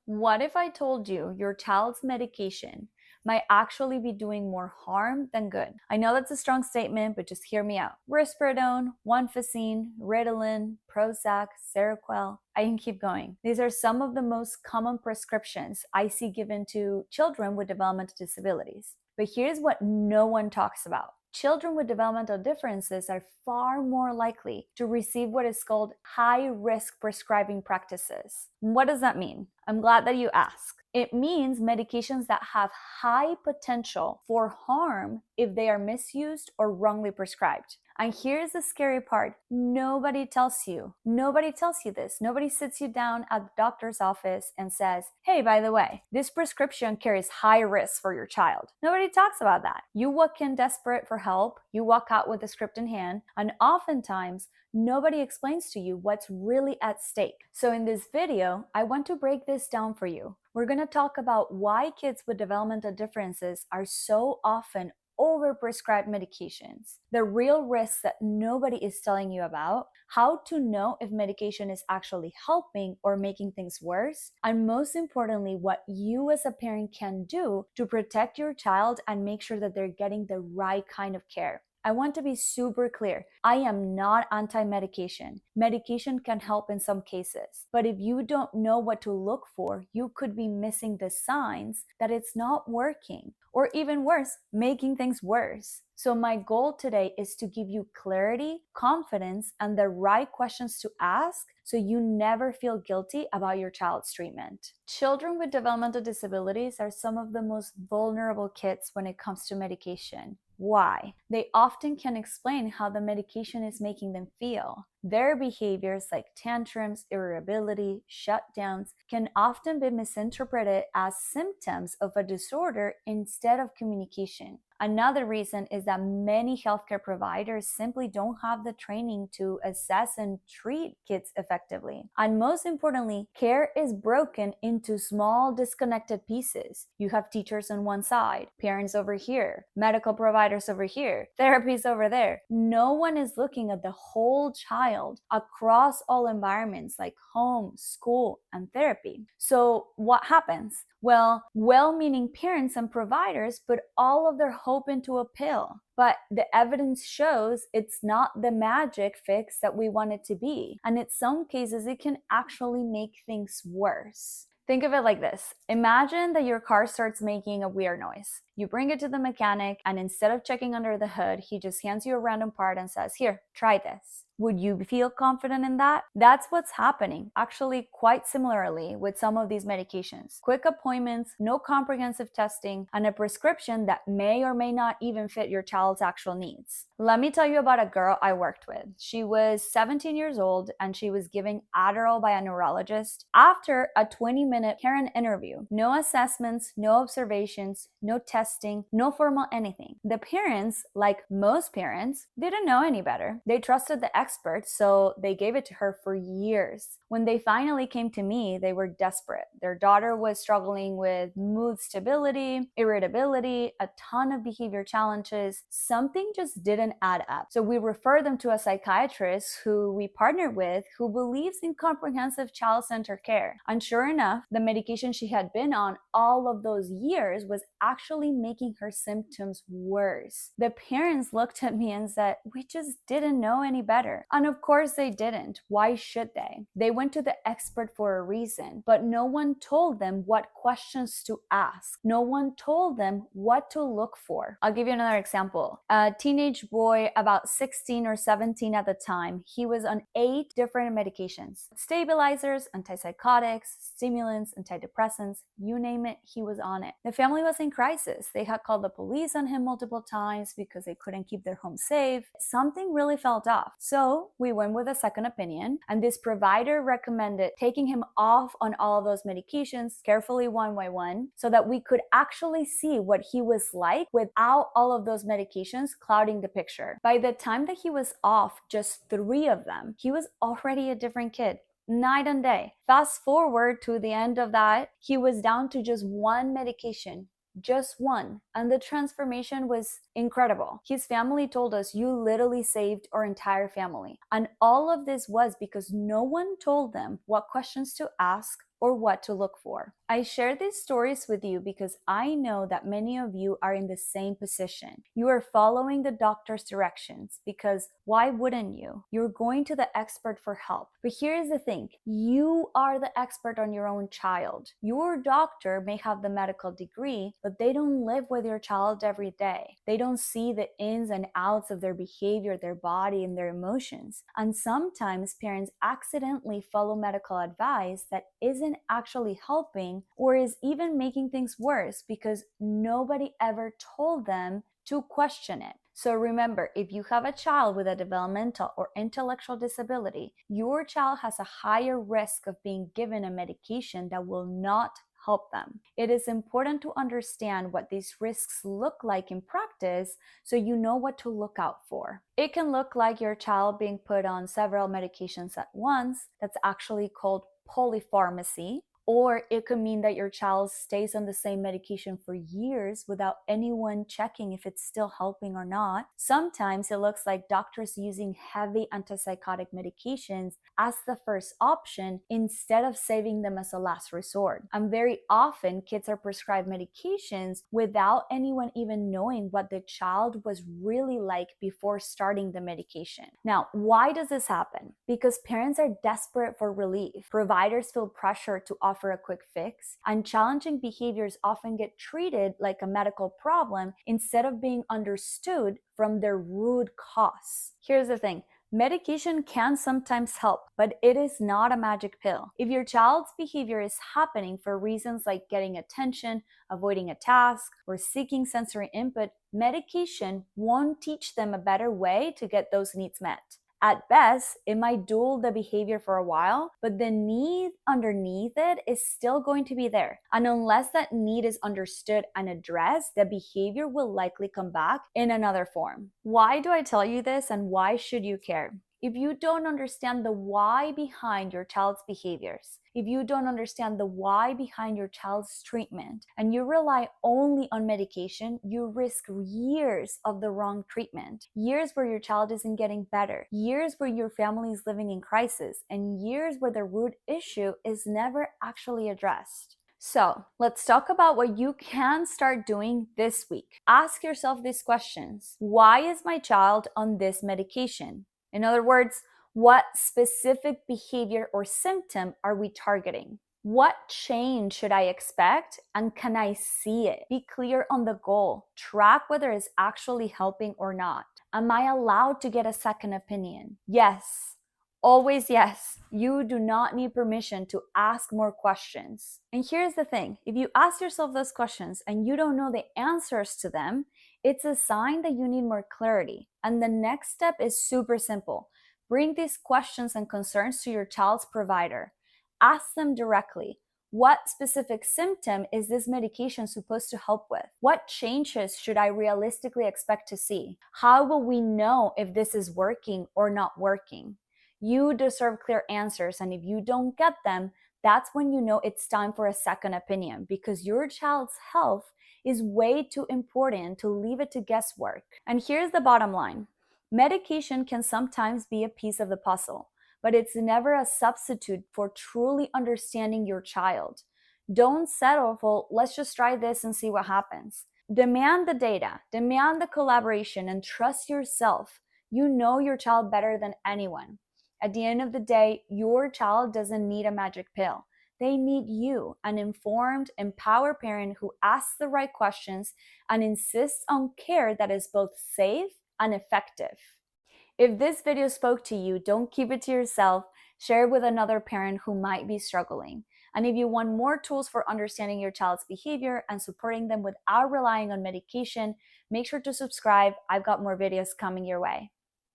What if I told you your child's medication might actually be doing more harm than good? I know that's a strong statement, but just hear me out. Risperidone, Onfacine, Ritalin, Prozac, Seroquel, I can keep going. These are some of the most common prescriptions I see given to children with developmental disabilities. But here's what no one talks about. Children with developmental differences are far more likely to receive what is called high-risk prescribing practices. What does that mean? I'm glad that you asked. It means medications that have high potential for harm if they are misused or wrongly prescribed. And here's the scary part. Nobody tells you this. Nobody sits you down at the doctor's office and says, hey, by the way, this prescription carries high risk for your child. Nobody talks about that. You walk in desperate for help. You walk out with a script in hand. And oftentimes, nobody explains to you what's really at stake. So in this video, I want to break this down for you. We're going to talk about why kids with developmental differences are so often overprescribed medications, the real risks that nobody is telling you about, how to know if medication is actually helping or making things worse, and most importantly, what you as a parent can do to protect your child and make sure that they're getting the right kind of care. I want to be super clear. I am not anti-medication. Medication can help in some cases, but if you don't know what to look for, you could be missing the signs that it's not working, or even worse, making things worse. So my goal today is to give you clarity, confidence, and the right questions to ask so you never feel guilty about your child's treatment. Children with developmental disabilities are some of the most vulnerable kids when it comes to medication. Why? They often can't explain how the medication is making them feel. Their behaviors like tantrums, irritability, shutdowns can often be misinterpreted as symptoms of a disorder instead of communication. Another reason is that many healthcare providers simply don't have the training to assess and treat kids effectively. And most importantly, care is broken into small disconnected pieces. You have teachers on one side, parents over here, medical providers over here, therapies over there. No one is looking at the whole child across all environments like home, school, and therapy. So what happens? Well-meaning parents and providers put all of their hope into a pill, but the evidence shows it's not the magic fix that we want it to be. And in some cases, it can actually make things worse. Think of it like this. Imagine that your car starts making a weird noise. You bring it to the mechanic, and instead of checking under the hood, he just hands you a random part and says, here, try this. Would you feel confident in that? That's what's happening, actually quite similarly with some of these medications. Quick appointments, no comprehensive testing, and a prescription that may or may not even fit your child's actual needs. Let me tell you about a girl I worked with. She was 17 years old and she was given Adderall by a neurologist after a 20-minute parent interview. No assessments, no observations, no testing, no formal anything. The parents, like most parents, didn't know any better. They trusted the experts, so they gave it to her for years. When they finally came to me, they were desperate. Their daughter was struggling with mood stability, irritability, a ton of behavior challenges. Something just didn't add up. So we referred them to a psychiatrist who we partnered with, who believes in comprehensive child-centered care. And sure enough, the medication she had been on all of those years was actually making her symptoms worse. The parents looked at me and said, we just didn't know any better. And of course they didn't. Why should they? They went to the expert for a reason, but no one told them what questions to ask. No one told them what to look for. I'll give you another example. A teenage boy, about 16 or 17 at the time, he was on 8 different medications. Stabilizers, antipsychotics, stimulants, antidepressants, you name it, he was on it. The family was in crisis. They had called the police on him multiple times because they couldn't keep their home safe. Something really felt off. So we went with a second opinion, and this provider recommended taking him off on all of those medications carefully one by one so that we could actually see what he was like without all of those medications clouding the picture. By the time that he was off just 3 of them, he was already a different kid. Night and day. Fast forward to the end of that, he was down to just 1 medication. Just 1. And the transformation was incredible. His family told us, you literally saved our entire family. And all of this was because no one told them what questions to ask, or what to look for. I share these stories with you because I know that many of you are in the same position. You are following the doctor's directions because why wouldn't you? You're going to the expert for help. But here's the thing, you are the expert on your own child. Your doctor may have the medical degree, but they don't live with your child every day. They don't see the ins and outs of their behavior, their body, and their emotions. And sometimes parents accidentally follow medical advice that isn't actually helping or is even making things worse because nobody ever told them to question it. So remember, if you have a child with a developmental or intellectual disability, your child has a higher risk of being given a medication that will not help them. It is important to understand what these risks look like in practice so you know what to look out for. It can look like your child being put on several medications at once. That's actually called polypharmacy. Or it could mean that your child stays on the same medication for years without anyone checking if it's still helping or not. Sometimes it looks like doctors using heavy antipsychotic medications as the first option instead of saving them as a last resort. And very often, kids are prescribed medications without anyone even knowing what the child was really like before starting the medication. Now, why does this happen? Because parents are desperate for relief. Providers feel pressure to offer a quick fix, and challenging behaviors often get treated like a medical problem instead of being understood from their root cause. Here's the thing. Medication can sometimes help, but it is not a magic pill. If your child's behavior is happening for reasons like getting attention, avoiding a task, or seeking sensory input, medication won't teach them a better way to get those needs met. At best, it might dull the behavior for a while, but the need underneath it is still going to be there. And unless that need is understood and addressed, the behavior will likely come back in another form. Why do I tell you this and why should you care? If you don't understand the why behind your child's behaviors, if you don't understand the why behind your child's treatment, and you rely only on medication, you risk years of the wrong treatment, years where your child isn't getting better, years where your family is living in crisis, and years where the root issue is never actually addressed. So let's talk about what you can start doing this week. Ask yourself these questions. Why is my child on this medication? In other words, what specific behavior or symptom are we targeting? What change should I expect, and can I see it? Be clear on the goal. Track whether it's actually helping or not. Am I allowed to get a second opinion? Yes. Always yes. You do not need permission to ask more questions. And here's the thing. If you ask yourself those questions and you don't know the answers to them, it's a sign that you need more clarity. And the next step is super simple. Bring these questions and concerns to your child's provider. Ask them directly. What specific symptom is this medication supposed to help with? What changes should I realistically expect to see? How will we know if this is working or not working? You deserve clear answers, and if you don't get them, that's when you know it's time for a second opinion, because your child's health is way too important to leave it to guesswork. And here's the bottom line. Medication can sometimes be a piece of the puzzle, but it's never a substitute for truly understanding your child. Don't settle for, let's just try this and see what happens. Demand the data, demand the collaboration, and trust yourself. You know your child better than anyone. At the end of the day, your child doesn't need a magic pill. They need you, an informed, empowered parent who asks the right questions and insists on care that is both safe and effective. If this video spoke to you, don't keep it to yourself. Share it with another parent who might be struggling. And if you want more tools for understanding your child's behavior and supporting them without relying on medication, make sure to subscribe. I've got more videos coming your way.